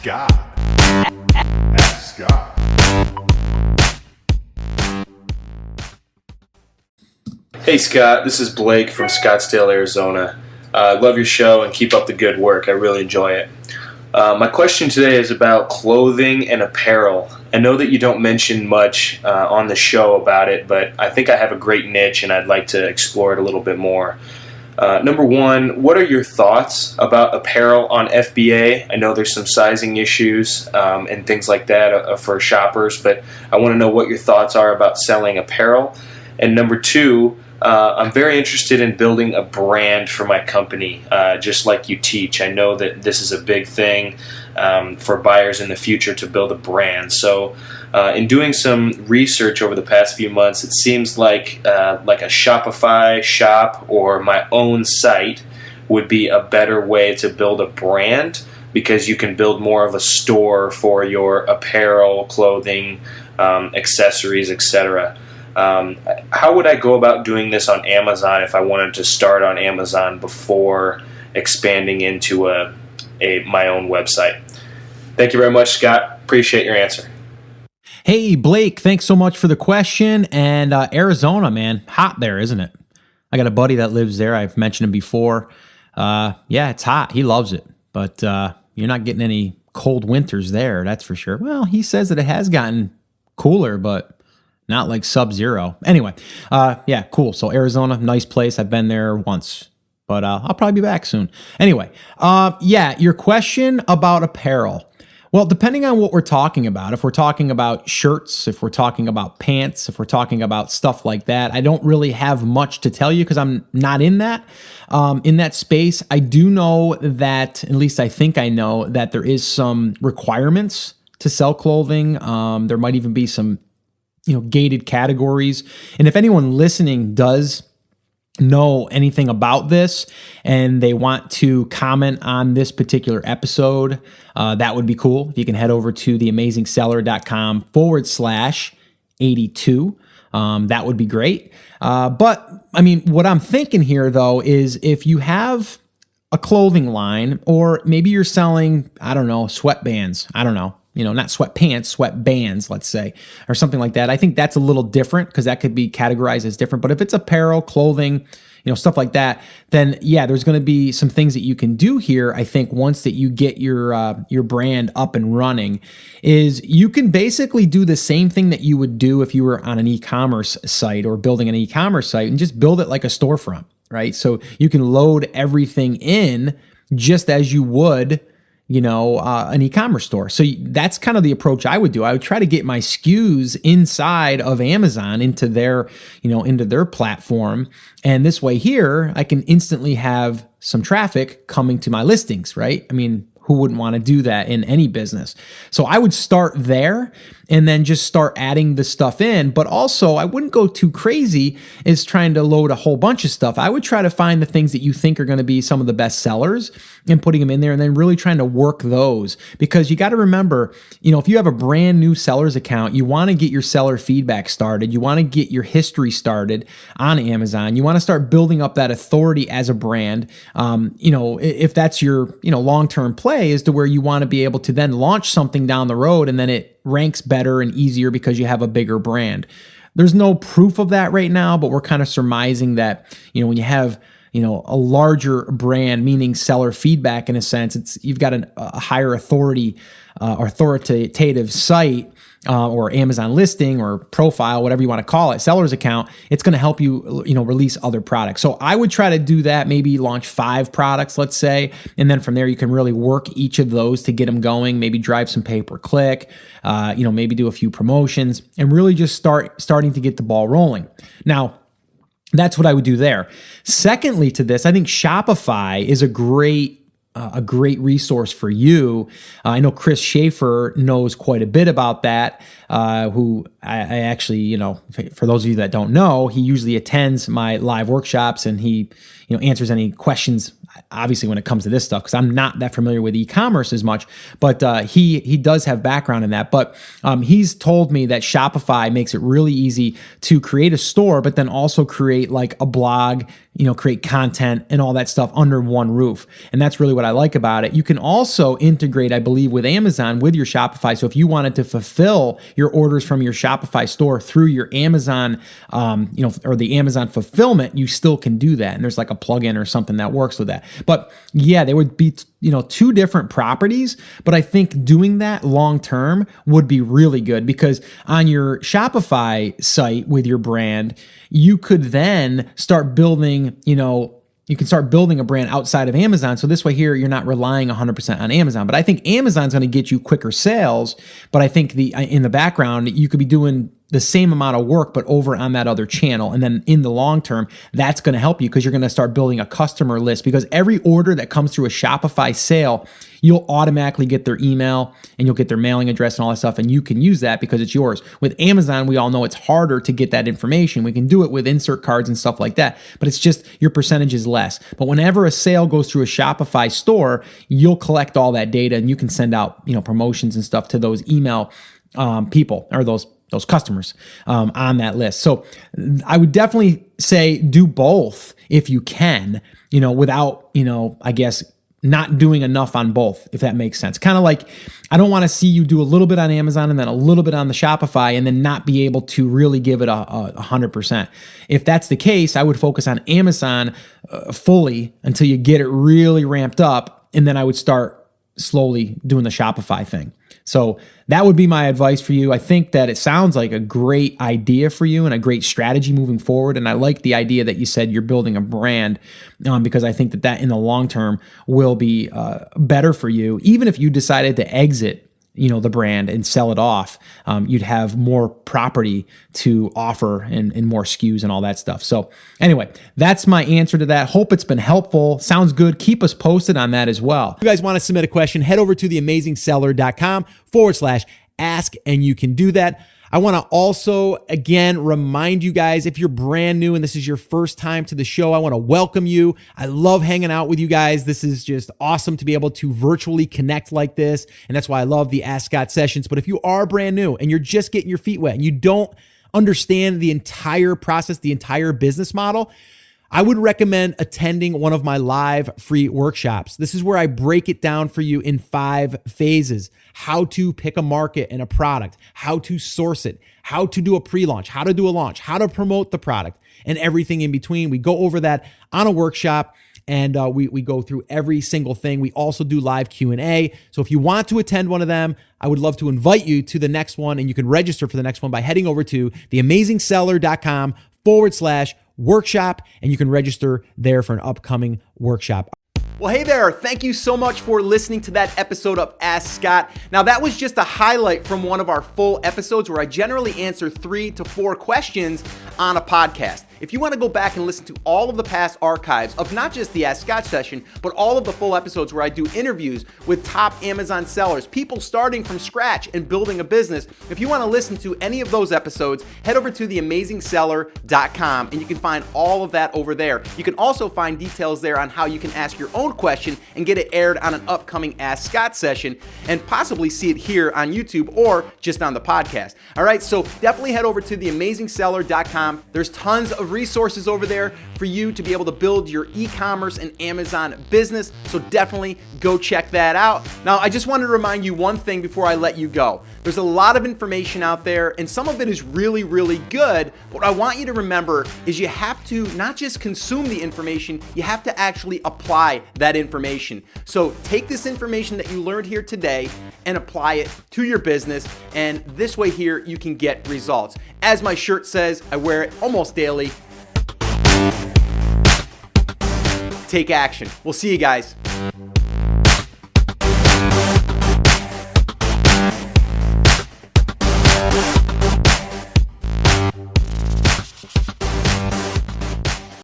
Scott. Ask Scott. Hey Scott, this is Blake from Scottsdale, Arizona. I love your show and keep up the good work. I really enjoy it. My question today is about clothing and apparel. I know that you don't mention much on the show about it, but I think I have a great niche and I'd like to explore it a little bit more. Number one, what are your thoughts about apparel on FBA? I know there's some sizing issues and things like that for shoppers, but I want to know what your thoughts are about selling apparel. And number two, I'm very interested in building a brand for my company, just like you teach. I know that this is a big thing for buyers in the future to build a brand. So in doing some research over the past few months, it seems like a Shopify shop or my own site would be a better way to build a brand, because you can build more of a store for your apparel, clothing, accessories, etc. How would I go about doing this on Amazon if I wanted to start on Amazon before expanding into my own website? Thank you very much, Scott. Appreciate your answer. Hey, Blake, thanks so much for the question. And Arizona, man, hot there, isn't it? I got a buddy that lives there. I've mentioned him before. Yeah, it's hot. He loves it. But you're not getting any cold winters there, that's for sure. Well, he says that it has gotten cooler, but not like sub-zero. Anyway, yeah, cool. So Arizona, nice place. I've been there once, but I'll probably be back soon. Anyway, yeah, your question about apparel. Well, depending on what we're talking about, if we're talking about shirts, if we're talking about pants, if we're talking about stuff like that, I don't really have much to tell you because I'm not in that space. I do know that, at least I think I know, that there is some requirements to sell clothing. There might even be some gated categories. And if anyone listening does know anything about this and they want to comment on this particular episode, that would be cool. If you can head over to theamazingseller.com/82. That would be great. But I mean, what I'm thinking here though is if you have a clothing line, or maybe you're selling, I don't know, sweatbands. I don't know. Not sweatpants, sweatbands, let's say, or something like that. I think that's a little different because that could be categorized as different. But if it's apparel, clothing, stuff like that, then yeah, there's going to be some things that you can do here. I think once that you get your brand up and running, is you can basically do the same thing that you would do if you were on an e-commerce site or building an e-commerce site, and just build it like a storefront, right? So you can load everything in just as you would an e-commerce store. So that's kind of the approach I would do. I would try to get my SKUs inside of Amazon into their platform. And this way here, I can instantly have some traffic coming to my listings, right? I mean, who wouldn't want to do that in any business? So I would start there and then just start adding the stuff in. But also, I wouldn't go too crazy as trying to load a whole bunch of stuff. I would try to find the things that you think are going to be some of the best sellers and putting them in there, and then really trying to work those. Because you got to remember, if you have a brand new seller's account, you want to get your seller feedback started. You want to get your history started on Amazon. You want to start building up that authority as a brand. If that's your long-term play, is to where you want to be able to then launch something down the road, and then it ranks better and easier because you have a bigger brand. There's no proof of that right now, but we're kind of surmising that, when you have, a larger brand, meaning seller feedback in a sense, you've got a higher authoritative site, or Amazon listing or profile, whatever you want to call it, seller's account. It's going to help you, release other products. So I would try to do that, maybe launch 5 products, let's say. And then from there, you can really work each of those to get them going, maybe drive some pay-per-click, maybe do a few promotions, and really just starting to get the ball rolling. Now, that's what I would do there. Secondly to this, I think Shopify is a great resource for you. I know Chris Schaefer knows quite a bit about that, who I actually, for those of you that don't know, he usually attends my live workshops, and he, answers any questions, obviously, when it comes to this stuff, because I'm not that familiar with e-commerce as much, but he does have background in that. But he's told me that Shopify makes it really easy to create a store, but then also create like a blog, create content and all that stuff under one roof. And that's really what I like about it. You can also integrate, I believe, with Amazon with your Shopify. So if you wanted to fulfill your orders from your Shopify store through your Amazon, or the Amazon fulfillment, you still can do that. And there's like a plugin or something that works with that. But yeah, they would be, two different properties. But I think doing that long term would be really good, because on your Shopify site with your brand, you could then start building, you can start building a brand outside of Amazon. So this way here, you're not relying 100% on Amazon. But I think Amazon's going to get you quicker sales. But I think in the background, you could be doing the same amount of work, but over on that other channel. And then in the long term, that's going to help you, because you're going to start building a customer list, because every order that comes through a Shopify sale, you'll automatically get their email and you'll get their mailing address and all that stuff. And you can use that because it's yours. With Amazon, we all know it's harder to get that information. We can do it with insert cards and stuff like that, but it's just your percentage is less. But whenever a sale goes through a Shopify store, you'll collect all that data and you can send out, promotions and stuff to those email people, or those customers on that list. So I would definitely say do both if you can, without, I guess, not doing enough on both, if that makes sense. Kind of like, I don't want to see you do a little bit on Amazon and then a little bit on the Shopify and then not be able to really give it 100%. If that's the case, I would focus on Amazon fully until you get it really ramped up. And then I would start slowly doing the Shopify thing. So that would be my advice for you. I think that it sounds like a great idea for you and a great strategy moving forward. And I like the idea that you said you're building a brand, because I think that in the long term will be better for you. Even if you decided to exit, the brand and sell it off, you'd have more property to offer and more SKUs and all that stuff. So anyway, that's my answer to that. Hope it's been helpful. Sounds good. Keep us posted on that as well. If you guys want to submit a question, head over to theamazingseller.com/ask, and you can do that. I want to also, again, remind you guys, if you're brand new and this is your first time to the show, I want to welcome you. I love hanging out with you guys. This is just awesome to be able to virtually connect like this. And that's why I love the Ask Scott sessions. But if you are brand new and you're just getting your feet wet and you don't understand the entire process, the entire business model, I would recommend attending one of my live free workshops. This is where I break it down for you in 5 phases: how to pick a market and a product, how to source it, how to do a pre-launch, how to do a launch, how to promote the product, and everything in between. We go over that on a workshop, and we go through every single thing. We also do live Q&A. So if you want to attend one of them, I would love to invite you to the next one, and you can register for the next one by heading over to theamazingseller.com/workshop, and you can register there for an upcoming workshop. Well, hey there. Thank you so much for listening to that episode of Ask Scott. Now, that was just a highlight from one of our full episodes where I generally answer 3 to 4 questions on a podcast. If you want to go back and listen to all of the past archives of not just the Ask Scott session, but all of the full episodes where I do interviews with top Amazon sellers, people starting from scratch and building a business, if you want to listen to any of those episodes, head over to theamazingseller.com and you can find all of that over there. You can also find details there on how you can ask your own question and get it aired on an upcoming Ask Scott session and possibly see it here on YouTube or just on the podcast. All right, so definitely head over to theamazingseller.com. There's tons of resources over there for you to be able to build your e-commerce and Amazon business. So definitely go check that out. Now, I just wanted to remind you one thing before I let you go. There's a lot of information out there and some of it is really, really good. What I want you to remember is you have to not just consume the information, you have to actually apply that information. So take this information that you learned here today and apply it to your business. And this way here, you can get results. As my shirt says, I wear it almost daily. Take action. We'll see you guys.